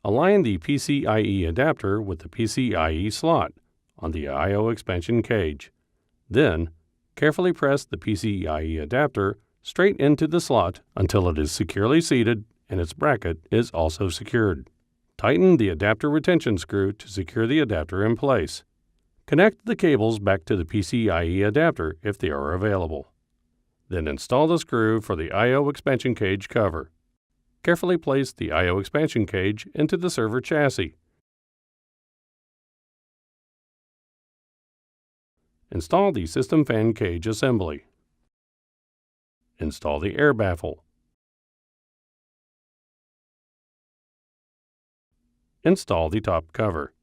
Align the PCIe adapter with the PCIe slot on the I/O expansion cage. Then, carefully press the PCIe adapter straight into the slot until it is securely seated and its bracket is also secured. Tighten the adapter retention screw to secure the adapter in place. Connect the cables back to the PCIe adapter if they are available. Then install the screw for the I/O expansion cage cover. Carefully place the I/O expansion cage into the server chassis. Install the system fan cage assembly. Install the air baffle. Install the top cover.